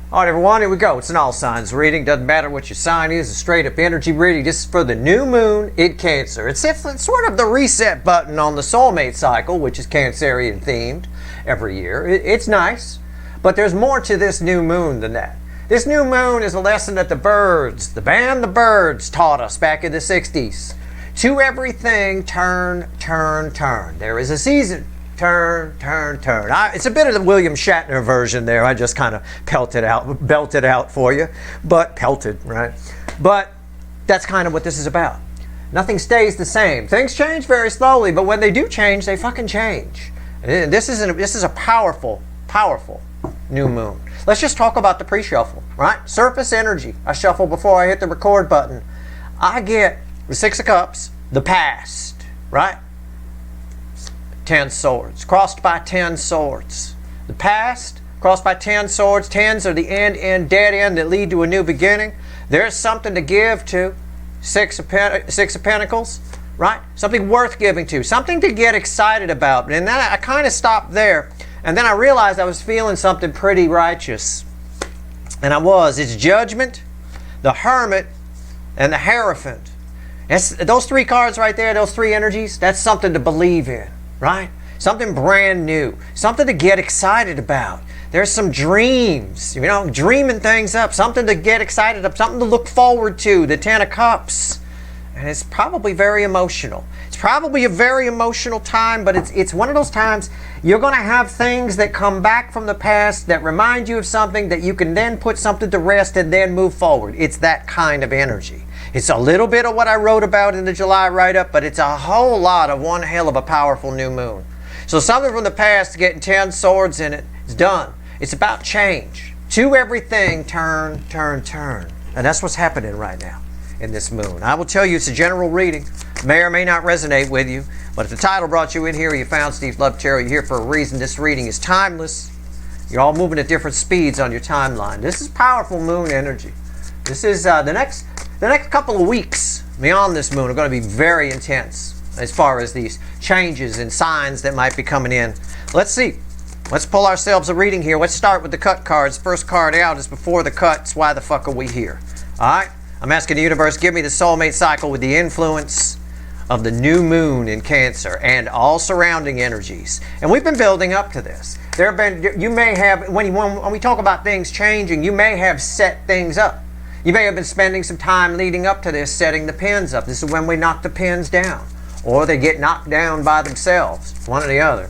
All right, everyone, here we go. It's an all signs reading. Doesn't matter what your sign is. A straight up energy reading. This is for the new moon in Cancer. It's sort of the reset button on the soulmate cycle, which is Cancerian themed every year. It's nice, but there's more to this new moon than that. This new moon is a lesson that the band The Byrds taught us back in the 60s. To everything, turn, turn, turn. There is a season. Turn, turn, turn. It's a bit of the William Shatner version there. I just kind of belted out for you. Pelted, right? But that's kind of what this is about. Nothing stays the same. Things change very slowly, but when they do change, they fucking change. And this is a powerful, powerful new moon. Let's just talk about the pre-shuffle, right? Surface energy. I shuffle before I hit the record button. I get the Six of Cups, the past, right? 10 swords, crossed by 10 swords. The past, crossed by 10 swords. 10s are the end, dead end that lead to a new beginning. There's something to give to. Six of Pentacles, right? Something worth giving to. Something to get excited about. And then I kind of stopped there. And then I realized I was feeling something pretty righteous. And I was. It's Judgment, the Hermit, and the Hierophant. Those three cards right there, those three energies, that's something to believe in. Right? Something brand new. Something to get excited about. There's some dreams, dreaming things up. Something to get excited about. Something to look forward to. The 10 of Cups. And it's probably very emotional. It's probably a very emotional time, but it's one of those times you're going to have things that come back from the past that remind you of something that you can then put something to rest and then move forward. It's that kind of energy. It's a little bit of what I wrote about in the July write-up, but it's a whole lot of one hell of a powerful new moon. So something from the past getting 10 swords in it is done. It's about change. To everything, turn, turn, turn. And that's what's happening right now in this moon. I will tell you it's a general reading. May or may not resonate with you, but if the title brought you in here, you found Steve Love Tarot, you're here for a reason. This reading is timeless. You're all moving at different speeds on your timeline. This is powerful moon energy. This is the next couple of weeks beyond this moon are going to be very intense as far as these changes and signs that might be coming in. Let's see. Let's pull ourselves a reading here. Let's start with the cut cards. First card out is before the cuts. Why the fuck are we here? All right. I'm asking the universe, give me the soulmate cycle with the influence of the new moon in Cancer and all surrounding energies. And we've been building up to this. You may have, when we talk about things changing, you may have set things up. You may have been spending some time leading up to this, setting the pins up. This is when we knock the pins down. Or they get knocked down by themselves. One or the other.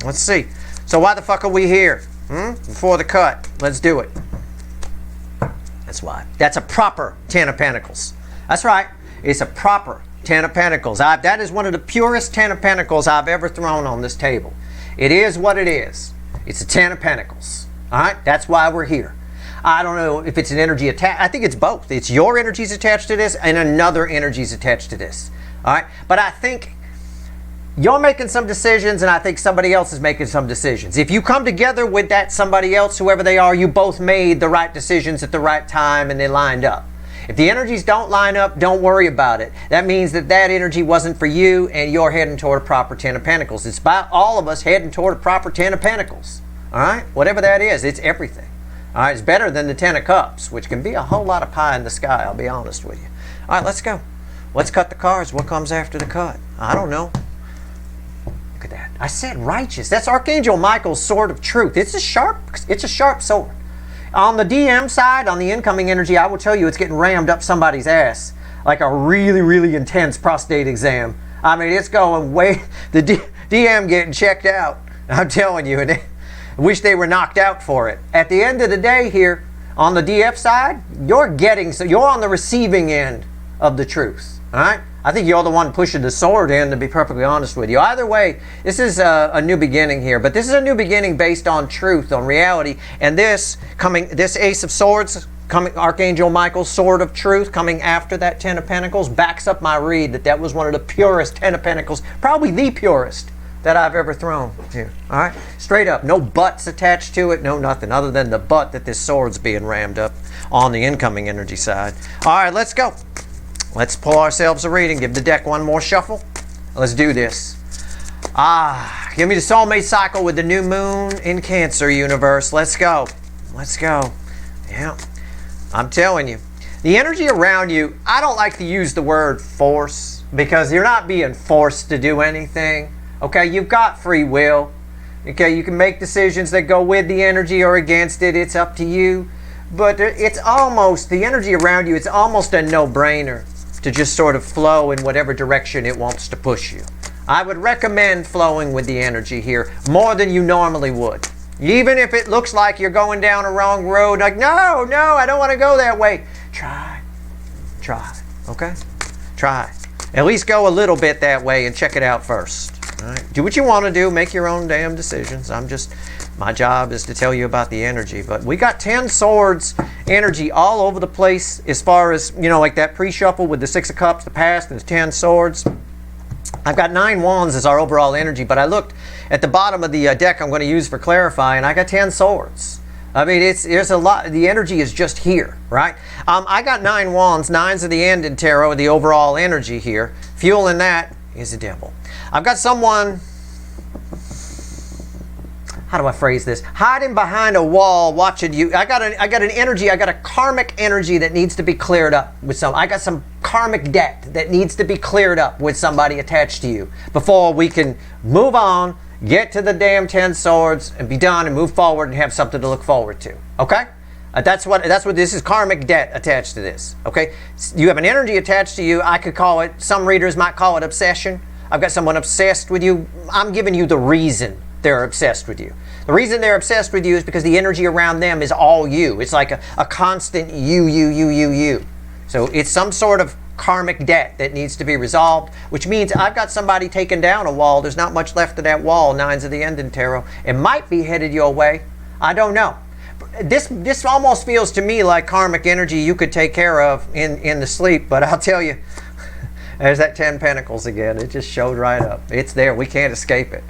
Let's see. So why the fuck are we here? Before the cut. Let's do it. That's why. That's a proper 10 of Pentacles. That's right. It's a proper 10 of Pentacles. That is one of the purest 10 of Pentacles I've ever thrown on this table. It is what it is. It's a 10 of Pentacles. All right? That's why we're here. I don't know if it's an energy attached. I think it's both. It's your energies attached to this and another energies attached to this. All right? But I think you're making some decisions and I think somebody else is making some decisions. If you come together with that somebody else, whoever they are, you both made the right decisions at the right time and they lined up. If the energies don't line up, don't worry about it. That means that energy wasn't for you and you're heading toward a proper 10 of Pentacles. It's about all of us heading toward a proper 10 of Pentacles. All right? Whatever that is, it's everything. All right, it's better than the 10 of Cups, which can be a whole lot of pie in the sky, I'll be honest with you. All right, let's go. Let's cut the cards. What comes after the cut? I don't know. Look at that. I said righteous. That's Archangel Michael's sword of truth. It's a sharp sword. On the DM side, on the incoming energy, I will tell you it's getting rammed up somebody's ass like a really, really intense prostate exam. I mean, it's going way, the DM getting checked out. I'm telling you, and I wish they were knocked out for it. At the end of the day here, on the DF side, you're on the receiving end of the truth. All right? I think you're the one pushing the sword in, to be perfectly honest with you. Either way, this is a new beginning here, but this is a new beginning based on truth, on reality, and this Ace of Swords, Archangel Michael's sword of truth, coming after that 10 of Pentacles, backs up my read that was one of the purest 10 of Pentacles, probably the purest that I've ever thrown here. All right? Straight up. No butts attached to it, no nothing, other than the butt that this sword's being rammed up on the incoming energy side. All right, let's go. Let's pull ourselves a reading. Give the deck one more shuffle. Let's do this. Give me the soulmate cycle with the new moon in Cancer, universe. Let's go. Let's go. Yeah, I'm telling you. The energy around you, I don't like to use the word force because you're not being forced to do anything. Okay, you've got free will. Okay, you can make decisions that go with the energy or against it. It's up to you. But it's almost, the energy around you, it's almost a no-brainer to just sort of flow in whatever direction it wants to push you. I would recommend flowing with the energy here more than you normally would. Even if it looks like you're going down a wrong road, like, no, I don't want to go that way. Try, okay? Try. At least go a little bit that way and check it out first. All right? Do what you want to do. Make your own damn decisions. My job is to tell you about the energy. But we got 10 swords energy all over the place as far as, like that pre-shuffle with the 6 of cups, the past, and the 10 swords. I've got 9 wands as our overall energy, but I looked at the bottom of the deck I'm going to use for clarifying. I got 10 swords. I mean, there's a lot. The energy is just here, right? I got 9 wands. 9's of the end in tarot, the overall energy here. Fueling that is the devil. I've got someone, how do I phrase this? Hiding behind a wall, watching you. I got an energy. I got a karmic energy that needs to be cleared up with I got some karmic debt that needs to be cleared up with somebody attached to you before we can move on, get to the damn 10 swords, and be done and move forward and have something to look forward to. Okay? That's what this is. Karmic debt attached to this. Okay? You have an energy attached to you. I could call it. Some readers might call it obsession. I've got someone obsessed with you. I'm giving you the reason they're obsessed with you. The reason they're obsessed with you is because the energy around them is all you. It's like a constant you. So it's some sort of karmic debt that needs to be resolved, which means I've got somebody taking down a wall. There's not much left of that wall. 9's of the end in tarot. It might be headed your way. I don't know. This almost feels to me like karmic energy you could take care of in the sleep, but I'll tell you, there's that 10 Pentacles again. It just showed right up. It's there. We can't escape it.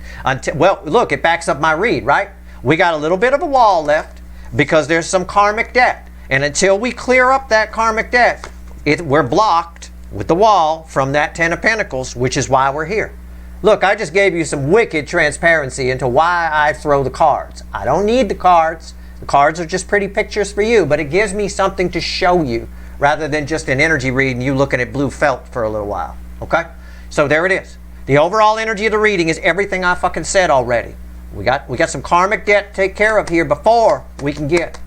Well, look, it backs up my read, right? We got a little bit of a wall left because there's some karmic debt. And until we clear up that karmic debt, we're blocked with the wall from that 10 of Pentacles, which is why we're here. Look, I just gave you some wicked transparency into why I throw the cards. I don't need the cards. The cards are just pretty pictures for you, but it gives me something to show you rather than just an energy read and you looking at blue felt for a little while. Okay? So there it is. The overall energy of the reading is everything I fucking said already. We got some karmic debt to take care of here before we can get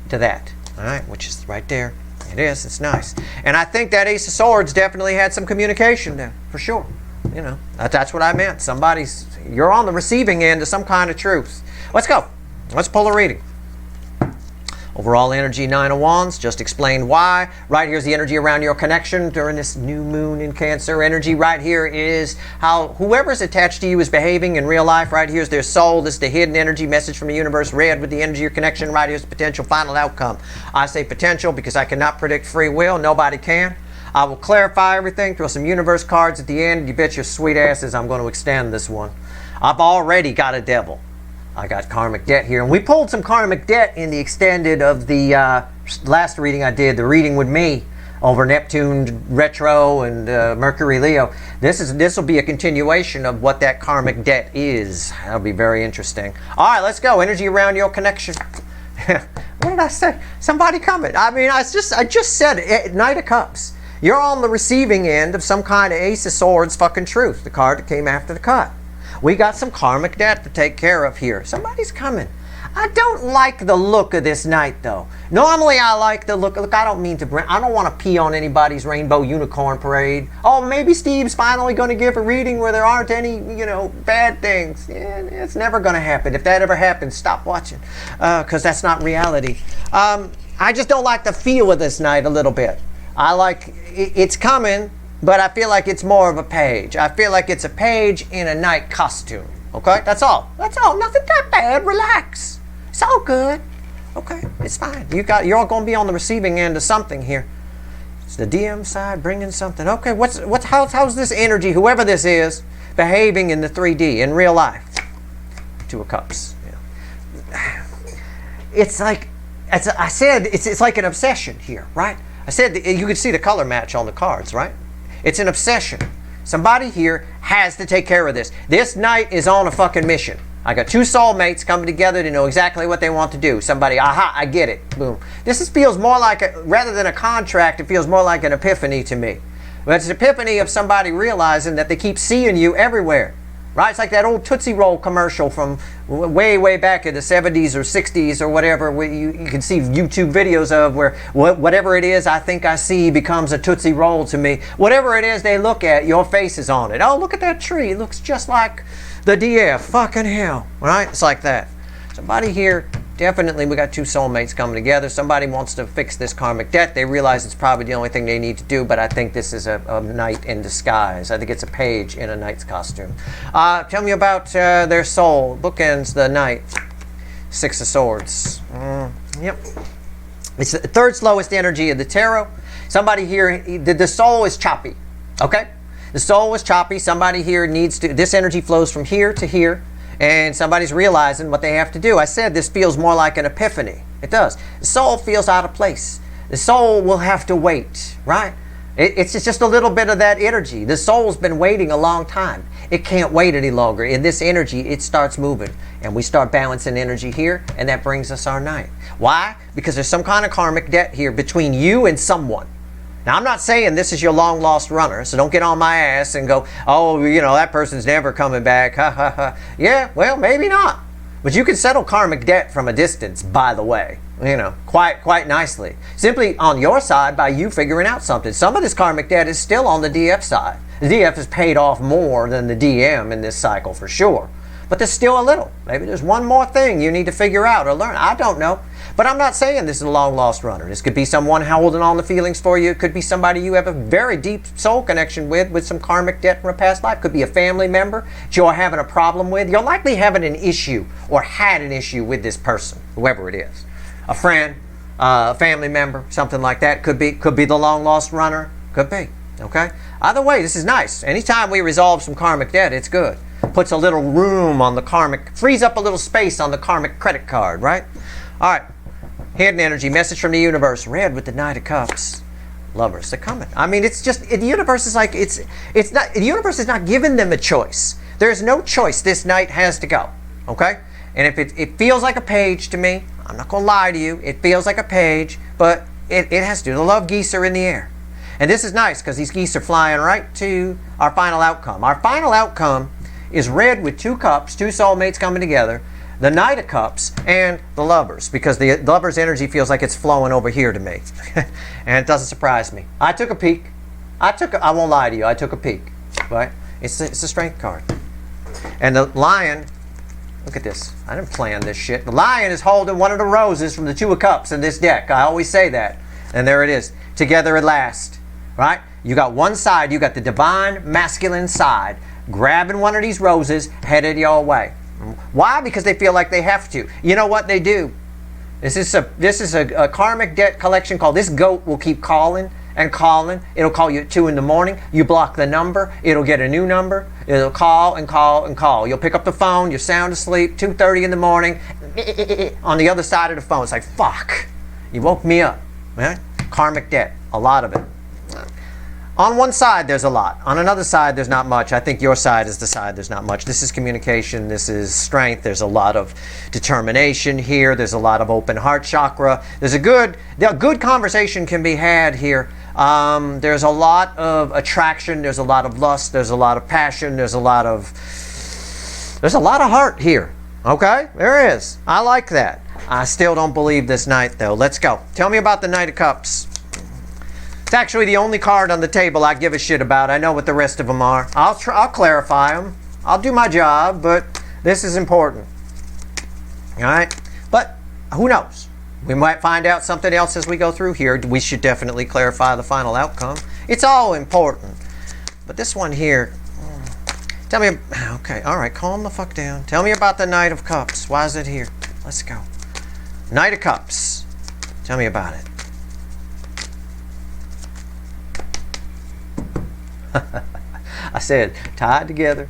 to that. All right, which is right there. It is. It's nice. And I think that Ace of Swords definitely had some communication there, for sure. That's what I meant. You're on the receiving end of some kind of truth. Let's go. Let's pull a reading. Overall energy, 9 of Wands. Just explained why. Right here's the energy around your connection during this new moon in Cancer energy. Right here is how whoever's attached to you is behaving in real life. Right here's their soul. This is the hidden energy message from the universe. Red with the energy of your connection. Right here's the potential final outcome. I say potential because I cannot predict free will. Nobody can. I will clarify everything. Throw some universe cards at the end. You bet your sweet asses I'm going to extend this one. I've already got a devil. I got karmic debt here. And we pulled some karmic debt in the extended of the last reading I did, the reading with me over Neptune retro and Mercury Leo. This will be a continuation of what that karmic debt is. That'll be very interesting. All right, let's go. Energy around your connection. What did I say? Somebody coming. I mean, I just said it. Knight of Cups. You're on the receiving end of some kind of Ace of Swords fucking truth. The card that came after the cut. We got some karmic debt to take care of here. Somebody's coming. I don't like the look of this night, though. Normally, I like the look. Look, I don't mean to. I don't want to pee on anybody's rainbow unicorn parade. Oh, maybe Steve's finally going to give a reading where there aren't any, bad things. Yeah, it's never going to happen. If that ever happens, stop watching, because that's not reality. I just don't like the feel of this night a little bit. I like it's coming. But I feel like it's more of a page. I feel like it's a page in a night costume. Okay? That's all. That's all. Nothing that bad. Relax. It's all good. Okay? It's fine. You're all going to be on the receiving end of something here. It's the DM side bringing something. Okay, how's this energy, whoever this is, behaving in the 3D, in real life? 2 of Cups. Yeah. It's like, as I said, it's like an obsession here, right? I said you could see the color match on the cards, right? It's an obsession. Somebody here has to take care of this. This knight is on a fucking mission. I got two soulmates coming together to know exactly what they want to do. Somebody, aha, I get it. Boom. Feels more like, rather than a contract, it feels more like an epiphany to me. But it's an epiphany of somebody realizing that they keep seeing you everywhere. Right? It's like that old Tootsie Roll commercial from way, way back in the 70s or 60s or whatever. Where you can see YouTube videos of where whatever it is I think I see becomes a Tootsie Roll to me. Whatever it is they look at, your face is on it. Oh, look at that tree. It looks just like the DF. Fucking hell. Right? It's like that. Somebody here, definitely we got two soulmates coming together. Somebody wants to fix this karmic debt. They realize it's probably the only thing they need to do, but I think this is a knight in disguise. I think it's a page in a knight's costume. Tell me about their soul. Bookends the knight. Six of Swords. Yep. It's the third slowest energy of the tarot. Somebody here, the soul is choppy. Okay? The soul is choppy. Somebody here needs to, this energy flows from here to here. And somebody's realizing what they have to do. I said this feels more like an epiphany. It does. The soul feels out of place. The soul will have to wait, right? It's just a little bit of that energy. The soul's been waiting a long time. It can't wait any longer. In this energy, it starts moving. And we start balancing energy here, and that brings us our knight. Why? Because there's some kind of karmic debt here between you and someone. Now, I'm not saying this is your long-lost runner, so don't get on my ass and go, oh, you know, that person's never coming back, ha, ha, ha. Yeah, well, maybe not. But you can settle karmic debt from a distance, by the way, you know, quite nicely. Simply on your side by you figuring out something. Some of this karmic debt is still on the DF side. The DF has paid off more than the DM in this cycle, for sure. But there's still a little. Maybe there's one more thing you need to figure out or learn. I don't know. But I'm not saying this is a long-lost runner. This could be someone holding on the feelings for you. It could be somebody you have a very deep soul connection with some karmic debt from a past life. Could be a family member that you're having a problem with. You're likely having an issue or had an issue with this person, whoever it is. A friend, a family member, something like that. Could be the long-lost runner. Could be. Okay? Either way, this is nice. Anytime we resolve some karmic debt, it's good. Puts a little room on the karmic, frees up a little space on the karmic credit card, right? All right. Hidden energy, message from the universe. Red with the Knight of Cups. Lovers, they're coming. I mean, it's just, the universe is like, it's not, the universe is not giving them a choice. There's no choice. This knight has to go, okay? And if it feels like a page to me, I'm not going to lie to you, it feels like a page, but it has to do. The love geese are in the air. And this is nice because these geese are flying right to our final outcome. Our final outcome is red with two cups, two soulmates coming together, the Knight of Cups, and the Lovers, because the Lovers' energy feels like it's flowing over here to me. And it doesn't surprise me. I took a peek. I won't lie to you, I took a peek. Right? It's a strength card. And the Lion, look at this. I didn't plan this shit. The Lion is holding one of the roses from the Two of Cups in this deck. I always say that. And there it is. Together at last. Right? You got one side, you got the divine masculine side, grabbing one of these roses, headed your way. Why? Because they feel like they have to. You know what they do? This is a karmic debt collection call. This goat will keep calling and calling. It'll call you at 2 in the morning. You block the number. It'll get a new number. It'll call and call and call. You'll pick up the phone. You're sound asleep. 2:30 in the morning. On the other side of the phone, it's like, fuck. You woke me up. Right? Karmic debt. A lot of it. On one side, there's a lot. On another side, there's not much. I think your side is the side there's not much. This is communication. This is strength. There's a lot of determination here. There's a lot of open heart chakra. There's a good conversation can be had here. There's a lot of attraction. There's a lot of lust. There's a lot of passion. There's a lot of heart here. Okay? There is. I like that. I still don't believe this knight, though. Let's go. Tell me about the Knight of Cups. It's actually the only card on the table I give a shit about. I know what the rest of them are. I'll clarify them. I'll do my job, but this is important. All right? But who knows? We might find out something else as we go through here. We should definitely clarify the final outcome. It's all important. But this one here, tell me, okay, all right, calm the fuck down. Tell me about the Knight of Cups. Why is it here? Let's go. Knight of Cups. Tell me about it. I said tied together.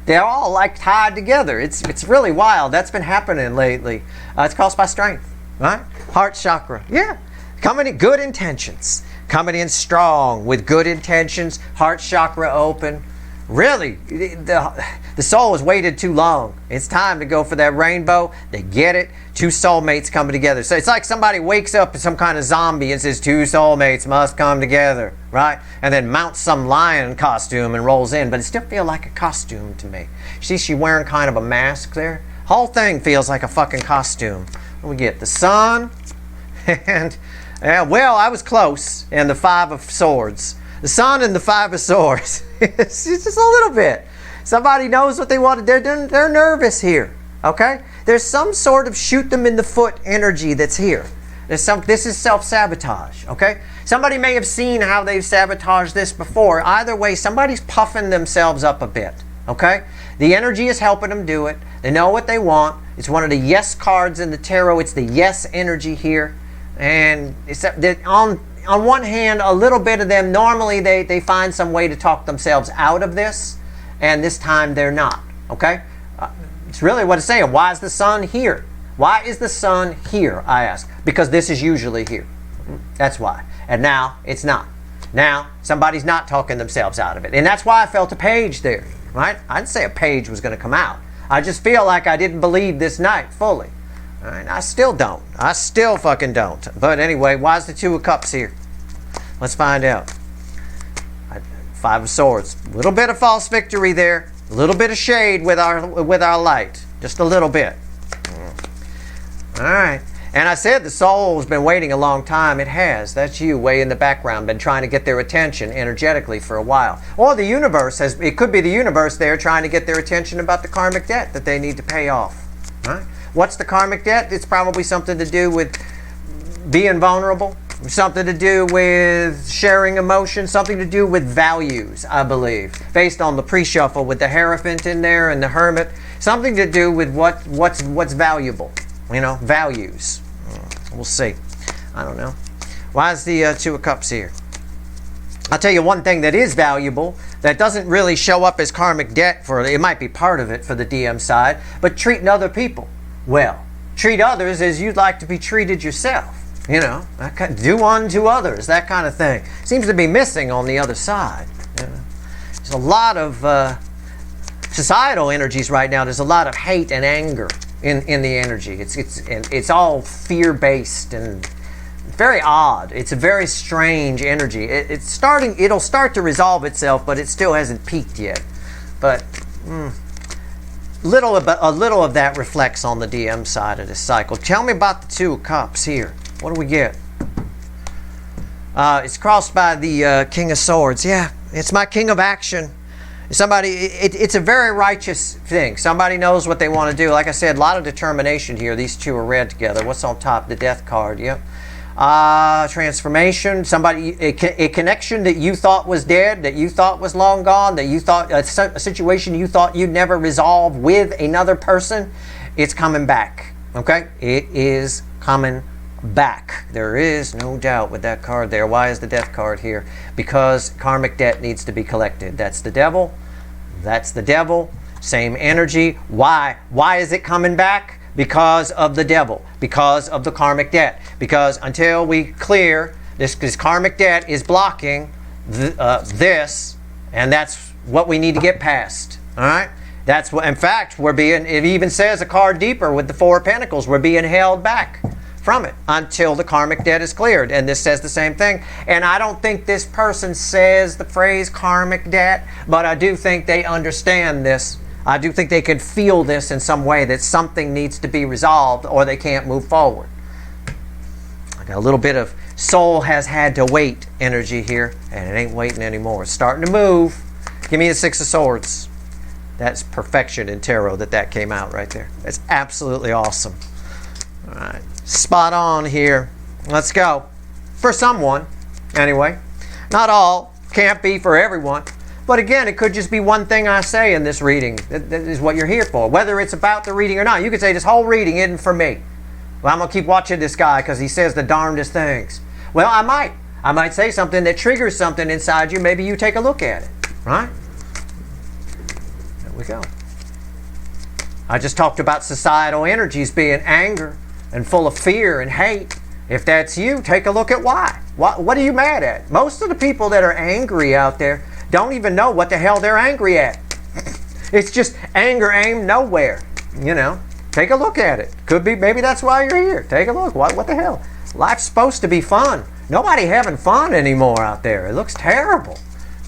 They're all like tied together. It's really wild. That's been happening lately. It's caused by strength, right? Heart chakra. Yeah. Coming in good intentions. Coming in strong with good intentions. Heart chakra open. Really, the soul has waited too long. It's time to go for that rainbow. They get it. Two soulmates coming together. So it's like somebody wakes up as some kind of zombie and says, two soulmates must come together, right? And then mounts some lion costume and rolls in. But it still feels like a costume to me. See, she's wearing kind of a mask there. Whole thing feels like a fucking costume. What we get? The sun and, well, I was close. And the Five of Swords. The Sun and the Five of Swords. It's just a little bit. Somebody knows what they want to do. They're nervous here. Okay? There's some sort of shoot them in the foot energy that's here. This is self-sabotage. Okay? Somebody may have seen how they've sabotaged this before. Either way, somebody's puffing themselves up a bit. Okay? The energy is helping them do it. They know what they want. It's one of the yes cards in the tarot. It's the yes energy here. And it's on one hand, a little bit of them, normally they find some way to talk themselves out of this, and this time they're not, okay? It's really what it's saying. Why is the sun here? Why is the sun here, I ask? Because this is usually here. That's why. And now, it's not. Now, somebody's not talking themselves out of it. And that's why I felt a page there, right? I didn't say a page was going to come out. I just feel like I didn't believe this night fully. All right, I still don't. I still fucking don't. But anyway, why is the Two of Cups here? Let's find out. Five of Swords. A little bit of false victory there. A little bit of shade with our light. Just a little bit. All right. And I said the soul has been waiting a long time. It has. That's you way in the background. Been trying to get their attention energetically for a while. Or the universe has. It could be the universe there trying to get their attention about the karmic debt that they need to pay off. All right. What's the karmic debt? It's probably something to do with being vulnerable, something to do with sharing emotions, something to do with values, I believe, based on the pre-shuffle with the Hierophant in there and the Hermit. Something to do with what's valuable, you know, values. We'll see. I don't know. Why is the Two of Cups here? I'll tell you one thing that is valuable that doesn't really show up as karmic debt it might be part of it for the DM side, but treating other people well. Treat others as you'd like to be treated yourself. You know, do unto others, that kind of thing. Seems to be missing on the other side. You know? There's a lot of societal energies right now. There's a lot of hate and anger in the energy. It's all fear-based and very odd. It's a very strange energy. It'll start to resolve itself, but it still hasn't peaked yet. But a little of that reflects on the DM side of this cycle. Tell me about the Two of Cups here. What do we get? It's crossed by the King of Swords. Yeah, it's my King of Action. It's a very righteous thing. Somebody knows what they want to do. Like I said, a lot of determination here. These two are read together. What's on top? The Death card. Yep. Transformation. A connection that you thought was dead, that you thought was long gone, that you thought a situation you thought you'd never resolve with another person. It's coming back. Okay, it is coming back. There is no doubt with that card there. Why is the Death card here? Because karmic debt needs to be collected. That's the devil. That's the devil. Same energy. Why? Why is it coming back? Because of the devil. Because of the karmic debt. Because until we clear this karmic debt is blocking this, and that's what we need to get past. All right? That's what. In fact, it even says a card deeper with the Four of Pentacles. We're being held back from it until the karmic debt is cleared. And this says the same thing. And I don't think this person says the phrase karmic debt, but I do think they understand this. I do think they can feel this in some way, that something needs to be resolved or they can't move forward. I got a little bit of soul has had to wait energy here, and it ain't waiting anymore. It's starting to move. Give me the Six of Swords. That's perfection in tarot that came out right there. That's absolutely awesome. All right. Spot on here. Let's go. For someone, anyway. Not all. Can't be for everyone. But again, it could just be one thing I say in this reading. That is what you're here for. Whether it's about the reading or not. You could say this whole reading isn't for me. Well, I'm going to keep watching this guy because he says the darndest things. Well, I might. I might say something that triggers something inside you. Maybe you take a look at it. Right? There we go. I just talked about societal energies being anger and full of fear and hate. If that's you, take a look at why. What are you mad at? Most of the people that are angry out there, don't even know what the hell they're angry at. It's just anger aimed nowhere, you know. Take a look at it. Could be, maybe that's why you're here. Take a look. What the hell? Life's supposed to be fun. Nobody having fun anymore out there. It looks terrible.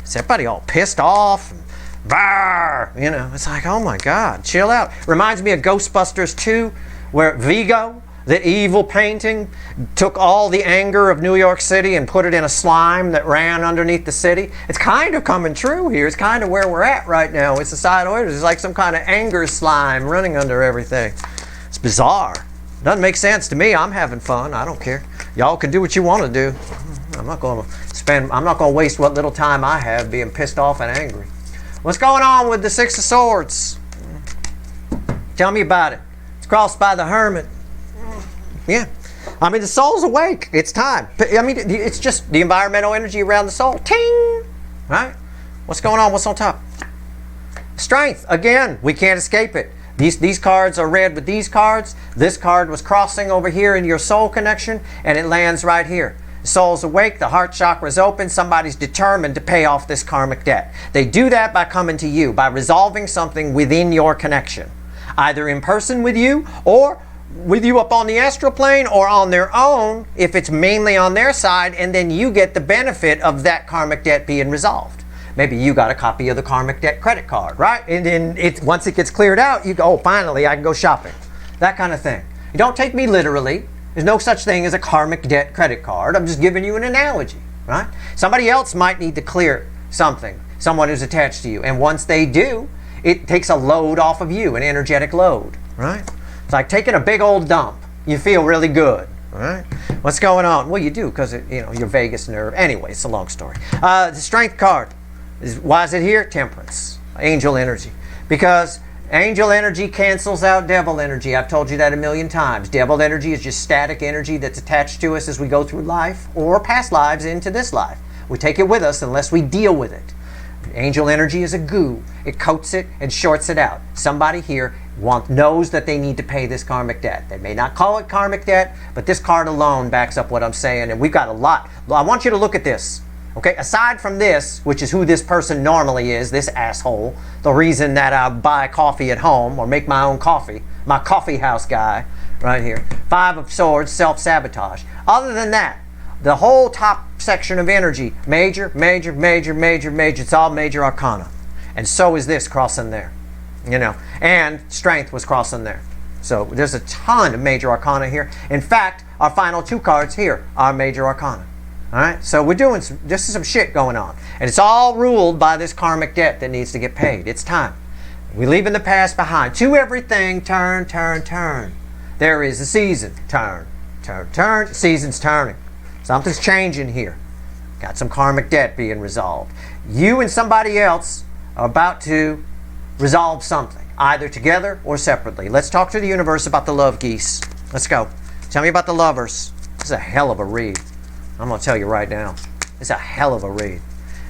It's everybody all pissed off. And, bah, you know, it's like, oh my God, chill out. Reminds me of Ghostbusters 2, where Vigo, the evil painting, took all the anger of New York City and put it in a slime that ran underneath the city. It's kind of coming true here. It's kind of where we're at right now with societal orders. It's like some kind of anger slime running under everything. It's bizarre. Doesn't make sense to me. I'm having fun. I don't care. Y'all can do what you want to do. I'm not going to waste what little time I have being pissed off and angry. What's going on with the Six of Swords? Tell me about it. It's crossed by the Hermit. Yeah. I mean, the soul's awake. It's time. I mean, it's just the environmental energy around the soul. Ting! Right? What's going on? What's on top? Strength. Again, we can't escape it. These cards are read with these cards. This card was crossing over here in your soul connection, and it lands right here. The soul's awake. The heart chakra is open. Somebody's determined to pay off this karmic debt. They do that by coming to you, by resolving something within your connection. Either in person with you, or with you up on the astral plane, or on their own if it's mainly on their side, and then you get the benefit of that karmic debt being resolved. Maybe you got a copy of the karmic debt credit card, right? And then once it gets cleared out, you go, oh, finally I can go shopping. That kind of thing. You don't take me literally. There's no such thing as a karmic debt credit card. I'm just giving you an analogy, right? Somebody else might need to clear something, someone who's attached to you, and once they do, it takes a load off of you, an energetic load, right? It's like taking a big old dump. You feel really good, right? What's going on? Well, you do, because your vagus nerve. Anyway, it's a long story. The strength card. Why is it here? Temperance. Angel energy. Because angel energy cancels out devil energy. I've told you that a million times. Devil energy is just static energy that's attached to us as we go through life or past lives into this life. We take it with us unless we deal with it. Angel energy is a goo. It coats it and shorts it out. Somebody here knows that they need to pay this karmic debt. They may not call it karmic debt, but this card alone backs up what I'm saying, and we've got a lot. I want you to look at this. Okay, aside from this, which is who this person normally is, this asshole, the reason that I buy coffee at home or make my own coffee, my coffee house guy right here. Five of Swords, self-sabotage. Other than that, the whole top section of energy, major, major, major, major, major, it's all major arcana. And so is this crossing there, and strength was crossing there. So there's a ton of major arcana here. In fact, our final two cards here are major arcana. All right, so we're doing some shit going on. And it's all ruled by this karmic debt that needs to get paid. It's time. We're leaving the past behind. To everything, turn, turn, turn. There is a season. Turn, turn, turn. Season's turning. Something's changing here. Got some karmic debt being resolved. You and somebody else are about to resolve something, either together or separately. Let's talk to the universe about the love geese. Let's go. Tell me about the lovers. This is a hell of a read. I'm going to tell you right now. It's a hell of a read.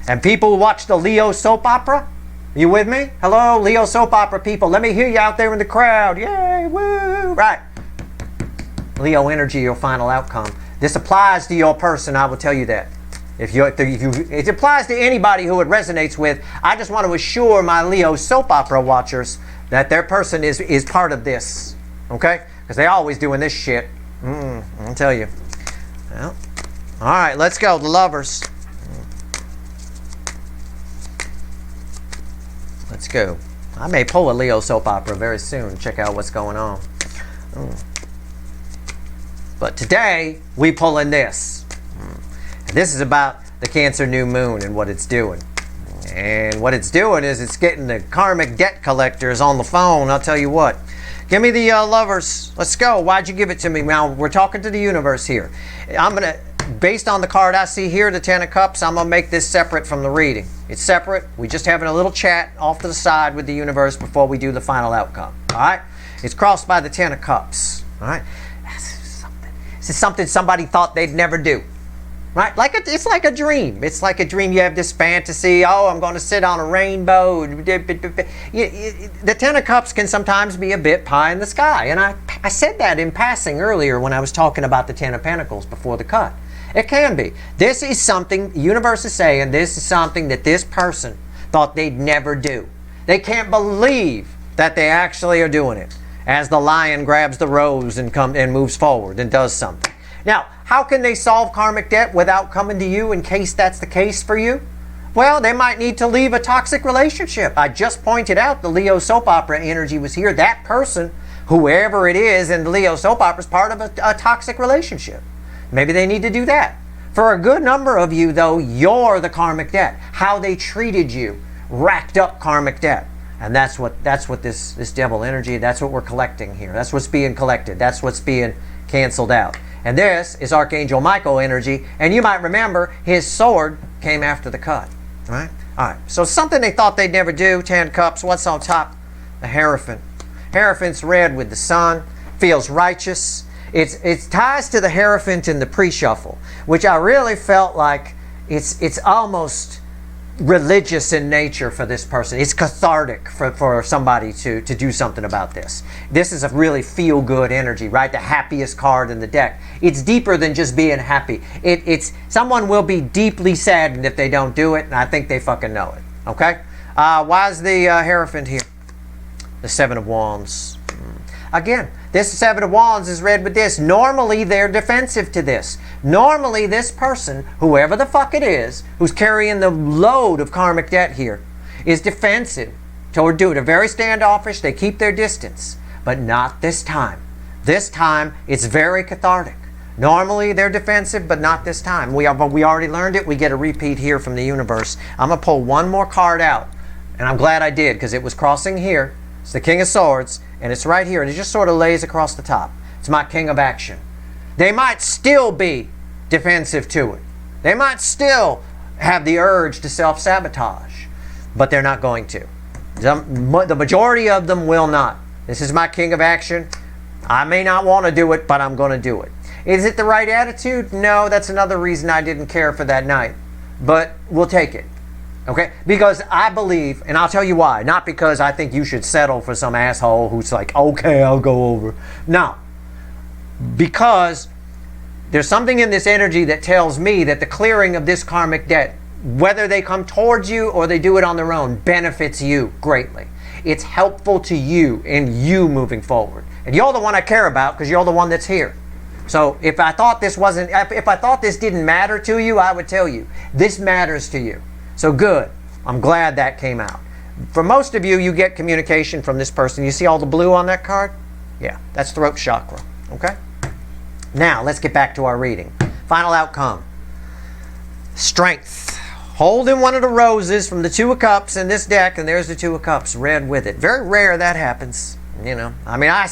And people who watch the Leo soap opera, are you with me? Hello, Leo soap opera people. Let me hear you out there in the crowd. Yay, woo. Right. Leo energy, your final outcome. This applies to your person, I will tell you that. It applies to anybody who it resonates with. I just want to assure my Leo soap opera watchers that their person is part of this. Okay? Because they're always doing this shit. I'll tell you. Well, all right, let's go. The lovers. Let's go. I may pull a Leo soap opera very soon. Check out what's going on. But today, we pull in this. This is about the Cancer new moon and what it's doing. And what it's doing is it's getting the karmic debt collectors on the phone. I'll tell you what. Give me the lovers. Let's go. Why'd you give it to me? Now, we're talking to the universe here. I'm going to, based on the card I see here, the Ten of Cups, I'm going to make this separate from the reading. It's separate. We're just having a little chat off to the side with the universe before we do the final outcome. All right? It's crossed by the Ten of Cups. All right? This is something somebody thought they'd never do. Right? It's like a dream. It's like a dream. You have this fantasy, oh, I'm going to sit on a rainbow. The Ten of Cups can sometimes be a bit pie in the sky, and I I said that in passing earlier when I was talking about the Ten of Pentacles before the cut. It can be. This is something, the universe is saying, this is something that this person thought they'd never do. They can't believe that they actually are doing it. As the lion grabs the rose and moves forward and does something. Now, how can they solve karmic debt without coming to you in case that's the case for you? Well, they might need to leave a toxic relationship. I just pointed out the Leo soap opera energy was here. That person, whoever it is in the Leo soap opera, is part of a toxic relationship. Maybe they need to do that. For a good number of you, though, you're the karmic debt. How they treated you racked up karmic debt. And that's what this devil energy, that's what we're collecting here. That's what's being collected. That's what's being canceled out. And this is Archangel Michael energy. And you might remember his sword came after the cut. Right? All right. So something they thought they'd never do. 10 cups. What's on top? The Hierophant. Hierophant's red with the sun. Feels righteous. It ties to the Hierophant in the pre-shuffle, which I really felt like it's almost religious in nature for this person. It's cathartic for somebody to do something about this. This is a really feel-good energy, right? The happiest card in the deck. It's deeper than just being happy. It's someone will be deeply saddened if they don't do it, and I think they fucking know it. Okay? Why is the Hierophant here? The Seven of Wands. Again, this Seven of Wands is read with this. Normally, they're defensive to this. Normally, this person, whoever the fuck it is, who's carrying the load of karmic debt here, is defensive toward doing it. They're very standoffish. They keep their distance. But not this time. This time, it's very cathartic. Normally, they're defensive, but not this time. We already learned it. We get a repeat here from the universe. I'm going to pull one more card out. And I'm glad I did, because it was crossing here. It's the King of Swords. And it's right here, and it just sort of lays across the top. It's my King of Action. They might still be defensive to it. They might still have the urge to self-sabotage, but they're not going to. The majority of them will not. This is my King of Action. I may not want to do it, but I'm going to do it. Is it the right attitude? No, that's another reason I didn't care for that night. But we'll take it. Okay? Because I believe, and I'll tell you why. Not because I think you should settle for some asshole who's like, okay, I'll go over. No. Because there's something in this energy that tells me that the clearing of this karmic debt, whether they come towards you or they do it on their own, benefits you greatly. It's helpful to you in you moving forward. And you're the one I care about because you're the one that's here. So if I thought this didn't matter to you, I would tell you. This matters to you. So good. I'm glad that came out. For most of you, you get communication from this person. You see all the blue on that card? Yeah, that's throat chakra. Okay? Now, let's get back to our reading. Final outcome. Strength. Holding one of the roses from the Two of Cups in this deck, and there's the Two of Cups, red with it. Very rare that happens. You know, I mean, I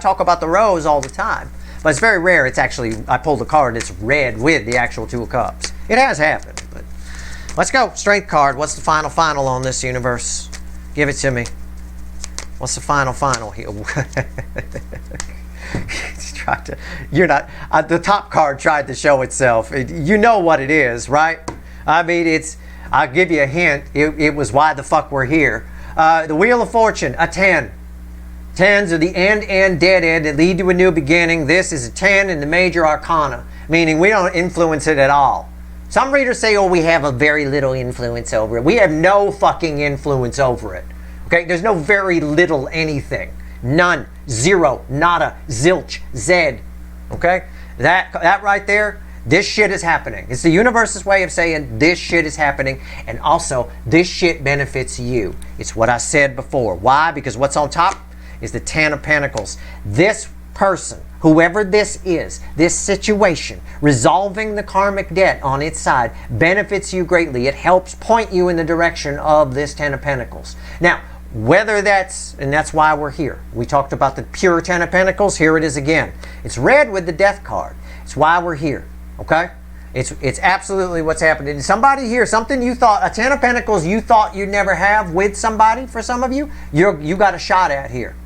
talk about the rose all the time, but it's very rare. It's actually, I pulled the card, it's red with the actual Two of Cups. It has happened, but let's go. Strength card. What's the final on this, universe? Give it to me. What's the final here? The top card tried to show itself. You know what it is, right? I mean, I'll give you a hint. It was why the fuck we're here. The Wheel of Fortune, a 10. 10s are the end, dead end that lead to a new beginning. This is a 10 in the major arcana, meaning we don't influence it at all. Some readers say, oh, we have a very little influence over it. We have no fucking influence over it. Okay? There's no very little anything. None. Zero. Nada. Zilch. Zed. Okay? That right there, this shit is happening. It's the universe's way of saying this shit is happening, and also this shit benefits you. It's what I said before. Why? Because what's on top is the 10 of Pentacles. This person, whoever this is, this situation, resolving the karmic debt on its side, benefits you greatly. It helps point you in the direction of this 10 of Pentacles. Now, whether and that's why we're here. We talked about the pure 10 of Pentacles. Here it is again. It's red with the Death card. It's why we're here. Okay? It's absolutely what's happening. Somebody here, something you thought, a 10 of Pentacles you thought you'd never have with somebody, for some of you, you got a shot at here.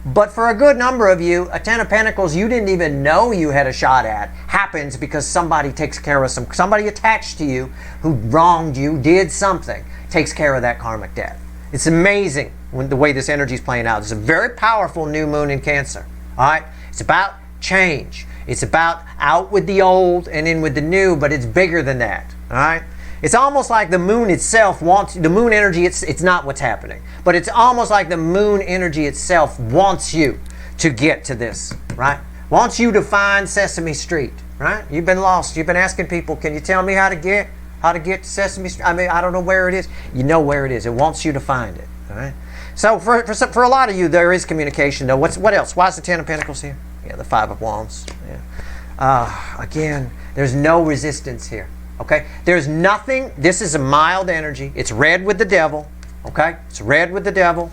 But for a good number of you, a 10 of Pentacles you didn't even know you had a shot at happens because somebody takes care of somebody attached to you who wronged you, did something, takes care of that karmic debt. It's amazing the way this energy is playing out. It's a very powerful new moon in Cancer. All right? It's about change. It's about out with the old and in with the new, but it's bigger than that. All right? It's almost like the moon itself wants, the moon energy, it's not what's happening, but it's almost like the moon energy itself wants you to get to this, right? Wants you to find Sesame Street, right? You've been lost. You've been asking people, can you tell me how to get to Sesame Street? I mean, I don't know where it is. You know where it is. It wants you to find it, all right? So for a lot of you, there is communication, though. What else? Why is the Ten of Pentacles here? Yeah, the Five of Wands. Yeah. Again, there's no resistance here. Okay, there's nothing. This is a mild energy. It's red with the devil. Okay, it's red with the devil.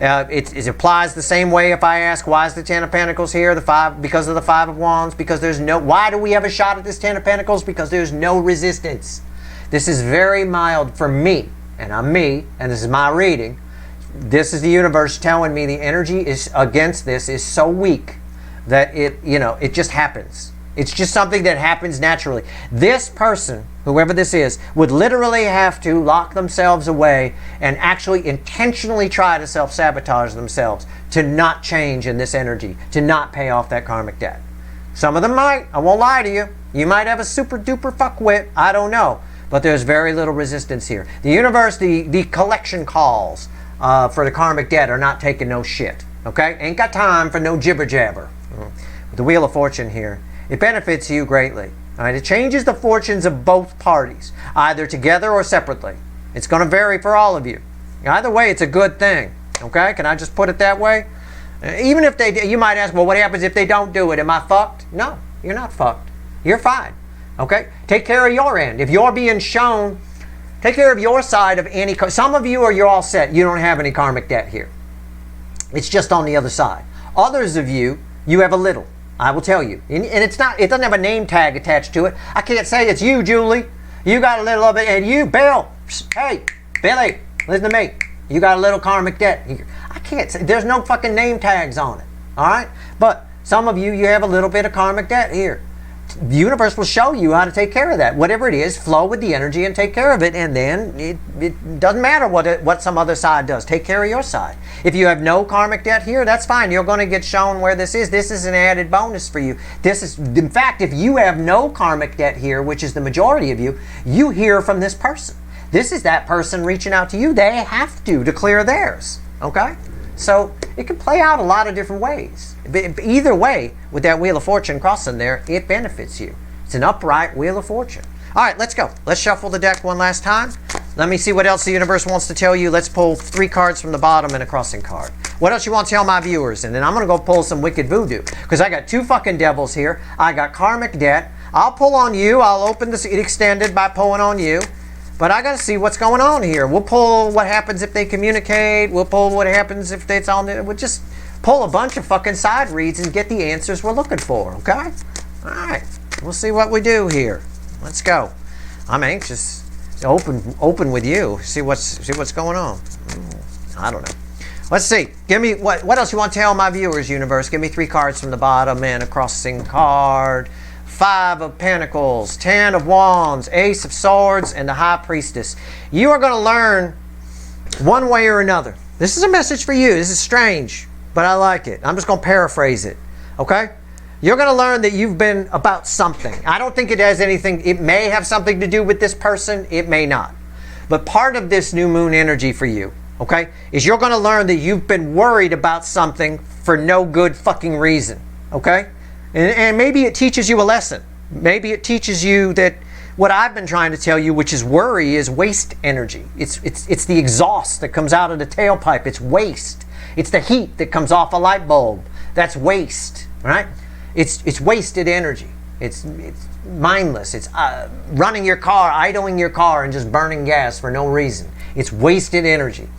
It applies the same way if I ask, why is the Ten of Pentacles here? Because of the Five of Wands. Because there's no. Why do we have a shot at this Ten of Pentacles? Because there's no resistance. This is very mild for me, and I'm me, and this is my reading. This is the universe telling me the energy is against this is so weak that it just happens. It's just something that happens naturally. This person, whoever this is, would literally have to lock themselves away and actually intentionally try to self-sabotage themselves to not change in this energy, to not pay off that karmic debt. Some of them might. I won't lie to you. You might have a super duper fuckwit. I don't know. But there's very little resistance here. The universe, the collection calls for the karmic debt are not taking no shit. Okay? Ain't got time for no jibber jabber. With the Wheel of Fortune here, it benefits you greatly. All right? It changes the fortunes of both parties, either together or separately. It's going to vary for all of you. Either way, it's a good thing. Okay? Can I just put it that way? Even if you might ask, well, what happens if they don't do it? Am I fucked? No, you're not fucked. You're fine. Okay? Take care of your end. If you're being shown, take care of your side of any. Some of you you're all set. You don't have any karmic debt here. It's just on the other side. Others of you, you have a little. I will tell you. And it's not, it doesn't have a name tag attached to it. I can't say it's you, Julie. You got a little of it. And you, Bill. Hey, Billy, listen to me. You got a little karmic debt here. I can't say, there's no fucking name tags on it. All right? But some of you have a little bit of karmic debt here. The universe will show you how to take care of that. Whatever it is, flow with the energy and take care of it. And then it doesn't matter what some other side does. Take care of your side. If you have no karmic debt here, that's fine. You're going to get shown where this is. This is an added bonus for you. This is, in fact, if you have no karmic debt here, which is the majority of you, you hear from this person. This is that person reaching out to you. They have to clear theirs. Okay? So it can play out a lot of different ways. Either way, with that Wheel of Fortune crossing there, it benefits you. It's an upright Wheel of Fortune. All right, let's go. Let's shuffle the deck one last time. Let me see what else the universe wants to tell you. Let's pull 3 cards from the bottom and a crossing card. What else you want to tell my viewers? And then I'm going to go pull some wicked voodoo. Because I got 2 fucking devils here. I got karmic debt. I'll pull on you. I'll open this extended by pulling on you. But I got to see what's going on here. We'll pull what happens if they communicate. We'll pull what happens if it's on the... We'll just pull a bunch of fucking side reads and get the answers we're looking for, okay? All right. We'll see what we do here. Let's go. I'm anxious to open with you. See what's going on. I don't know. Let's see. Give me... What else you want to tell my viewers, universe? Give me 3 cards from the bottom and a crossing card. 5 of Pentacles, 10 of Wands, Ace of Swords, and the High Priestess. You are going to learn one way or another. This is a message for you. This is strange, but I like it. I'm just going to paraphrase it. Okay? You're going to learn that you've been about something. I don't think it has anything. It may have something to do with this person. It may not. But part of this new moon energy for you, okay, is you're going to learn that you've been worried about something for no good fucking reason. Okay? And maybe it teaches you a lesson. Maybe it teaches you that what I've been trying to tell you, which is worry, is waste energy. It's the exhaust that comes out of the tailpipe. It's waste. It's the heat that comes off a light bulb. That's waste, right? It's wasted energy. It's mindless. It's running your car, idling your car, and just burning gas for no reason. It's wasted energy.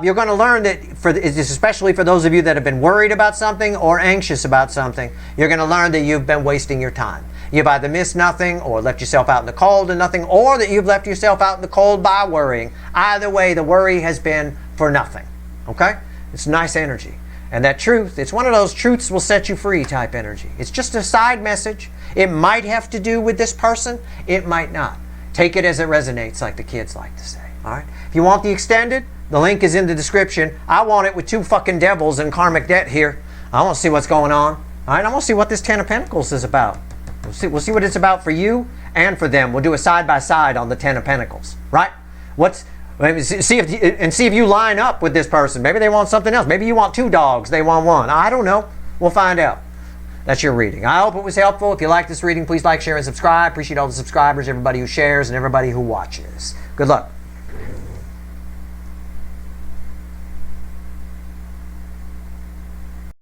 You're going to learn that, especially for those of you that have been worried about something or anxious about something, you're going to learn that you've been wasting your time. You've either missed nothing or left yourself out in the cold and nothing, or that you've left yourself out in the cold by worrying. Either way, the worry has been for nothing. Okay? It's nice energy. And that truth, it's one of those truths will set you free type energy. It's just a side message. It might have to do with this person. It might not. Take it as it resonates, like the kids like to say. All right? If you want the extended, the link is in the description. I want it with 2 fucking devils and karmic debt here. I want to see what's going on. All right, I want to see what this Ten of Pentacles is about. We'll see what it's about for you and for them. We'll do a side by side on the Ten of Pentacles, right? See if you line up with this person. Maybe they want something else. Maybe you want 2 dogs, they want 1. I don't know. We'll find out. That's your reading. I hope it was helpful. If you like this reading, please like, share, and subscribe. Appreciate all the subscribers, everybody who shares, and everybody who watches. Good luck.